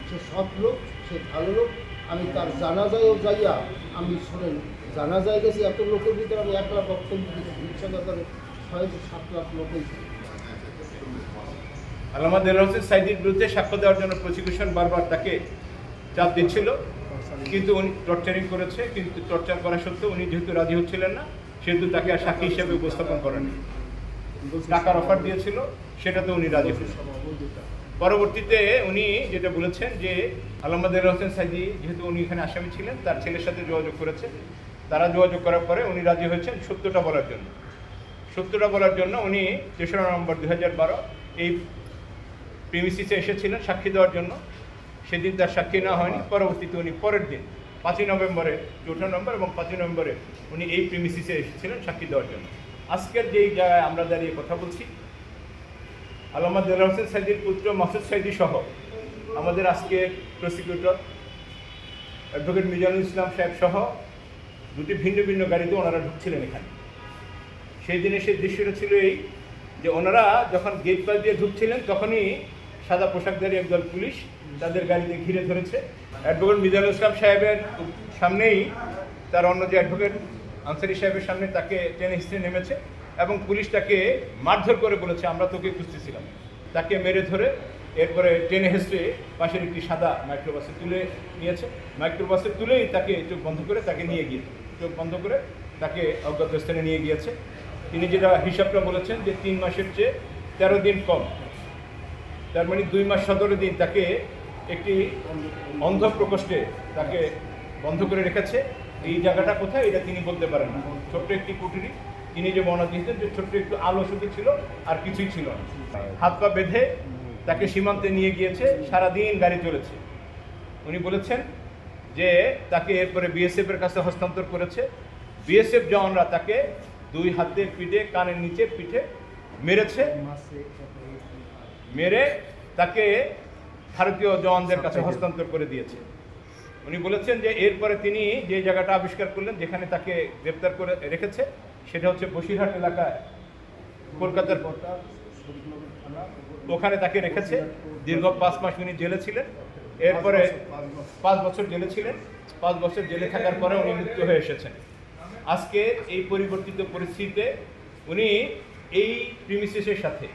সে সৎ লোক, সে ভালো লোক। আমি তার জানাজায়ও যাইয়া আমি শোনেন জানাজায় গেছি, এত লোকের ভিতরে আমি 1 লাখ বক্তব্য দিচ্ছি, রিক্সাদাতারে 6-7 লাখ লোকই। আল্লামা দেলোয়ার হোসেন সাঈদীর বিরুদ্ধে সাক্ষ্য দেওয়ার জন্য প্রসিকিউশন বারবার তাকে চাপ দিচ্ছিল, কিন্তু উনি টর্চারিং করেছে, কিন্তু টর্চার করা সত্ত্বেও উনি যেহেতু রাজি হচ্ছিলেন না, সেহেতু তাকে আর সাক্ষী হিসেবে উপস্থাপন করেনি। টাকার অফার দিয়েছিল, সেটাতে উনি রাজি হয়েছেন। পরবর্তীতে উনি যেটা বলেছেন যে আল্লামা দেলোয়ার হোসেন সাঈদী যেহেতু উনি এখানে আসামি ছিলেন, তার ছেলের সাথে যোগাযোগ করেছে। তারা যোগাযোগ করার পরে উনি রাজি হয়েছেন সত্যটা বলার জন্য। সত্যটা বলার জন্য উনি 3রা নভেম্বর 2012 এই প্রিমিসিসে এসেছিলেন সাক্ষী দেওয়ার জন্য। সেদিন তার সাক্ষী নেওয়া হয়নি। পরবর্তীতে উনি পরের দিন 5ই নভেম্বরে, 4 নভেম্বর এবং 5ই নভেম্বরে উনি এই প্রিমিসিসে এসেছিলেন সাক্ষী দেওয়ার জন্য। আজকের যেই জায়গায় আমরা দাঁড়িয়ে কথা বলছি, আল্লামা দেলোয়ার হোসেন সাঈদীর পুত্র মাসুদ সাঈদী সহ আমাদের আজকের প্রসিকিউটর অ্যাডভোকেট মিজানুল ইসলাম সাহেব সহ 2টি ভিন্ন ভিন্ন গাড়িতে ওনারা ঢুকছিলেন এখানে। সেই দিনে সেই দৃশ্যটা ছিল এই যে ওনারা যখন গেট পাস দিয়ে ঢুকছিলেন, তখনই সাদা পোশাকধারী একদল পুলিশ তাদের গাড়িতে ঘিরে ধরেছে। অ্যাডভোকেট মিজানুল ইসলাম সাহেবের সামনেই তার অন্য যে অ্যাডভোকেট আনসারি সাহেবের সামনে তাকে টেনে হিঁচড়ে নেমেছে এবং পুলিশ তাকে মারধর করে বলেছে, আমরা তোকে খুঁজতেছিলাম। তাকে মেরে ধরে এরপরে টেনে হেঁচড়ে পাশের একটি সাদা মাইক্রোবাসে তুলে নিয়েছে। মাইক্রোবাসে তুলেই তাকে চোখ বন্ধ করে তাকে নিয়ে গিয়েছে, চোখ বন্ধ করে তাকে অজ্ঞাত স্থানে নিয়ে গিয়েছে। তিনি যেটা হিসাবটা বলেছেন যে 3 মাসের চেয়ে 13 দিন কম, তার মানে 2 মাস 17 দিন তাকে একটি অন্ধ প্রকোষ্ঠে তাকে বন্ধ করে রেখেছে। এই জায়গাটা কোথায় এটা তিনি বলতে পারেন না। ছোট্ট একটি কুঠুরি, তিনি যে বর্ণনা দিয়েছেন যে ছোট্ট একটু আলো শুধু ছিল, আর কিছুই ছিল না। হাত পা বেঁধে তাকে সীমান্তে নিয়ে গিয়েছে, সারাদিন গাড়ি চলেছে। উনি বলেছেন যে তাকে এরপরে বিএসএফের কাছে হস্তান্তর করেছে। বিএসএফ জওয়ানরা তাকে 2 হাতে পিঠে, কানের নিচে পিঠে মেরেছে, মেরে তাকে ভারতীয় জওয়ানদের কাছে হস্তান্তর করে দিয়েছে। উনি বলেছেন যে এরপরে তিনি যে জায়গাটা আবিষ্কার করলেন যেখানে তাকে গ্রেপ্তার করে রেখেছে, সেটা হচ্ছে বসিরহাট এলাকায়, কলকাতার ওখানে তাকে রেখেছে। দীর্ঘ 5 মাস উনি জেলে ছিলেন। এরপরে 5 বছর জেলে ছিলেন। 5 বছর জেলে থাকার পরে উনি মুক্ত হয়ে এসেছেন। আজকে এই পরিবর্তিত পরিস্থিতিতে উনি এই প্রিমিসিসের সাথে,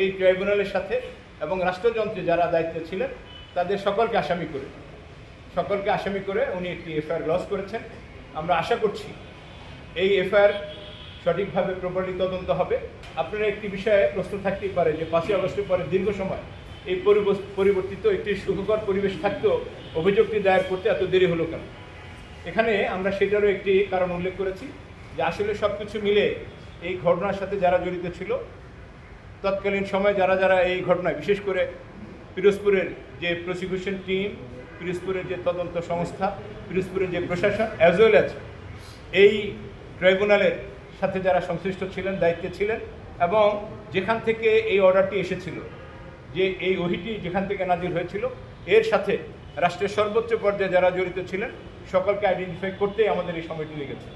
এই ট্রাইব্যুনালের সাথে এবং রাষ্ট্রযন্ত্রে যারা দায়িত্বে ছিলেন তাদের সকলকে আসামি করে উনি একটি এফআইআর লঞ্চ করেছেন। আমরা আশা করছি এই এফআইআর সঠিকভাবে প্রপারলি তদন্ত হবে। আপনারা একটি বিষয়ে প্রশ্ন থাকতেই পারে যে 5ই আগস্টের পরে দীর্ঘ সময় এই পরিবর্তিত একটি সুখকর পরিবেশ থাকতেও অভিযোগটি দায়ের করতে এত দেরি হলো কেন? এখানে আমরা সেটারও একটি কারণ উল্লেখ করেছি যে আসলে সব কিছু মিলে এই ঘটনার সাথে যারা জড়িত ছিল, তৎকালীন সময় যারা এই ঘটনায়, বিশেষ করে পিরোজপুরের যে প্রসিকিউশন টিম, পিরোজপুরের যে তদন্ত সংস্থা, পিরোজপুরের যে প্রশাসন, অ্যাজ ওয়েল অ্যাজ এই ট্রাইব্যুনালের সাথে যারা সংশ্লিষ্ট ছিলেন, দায়িত্বে ছিলেন, এবং যেখান থেকে এই অর্ডারটি এসেছিল, যে এই ওহিটি যেখান থেকে নাজিল হয়েছিল, এর সাথে রাষ্ট্রের সর্বোচ্চ পর্যায়ে যারা জড়িত ছিলেন সকলকে আইডেন্টিফাই করতেই আমাদের এই সময়টি লেগেছে।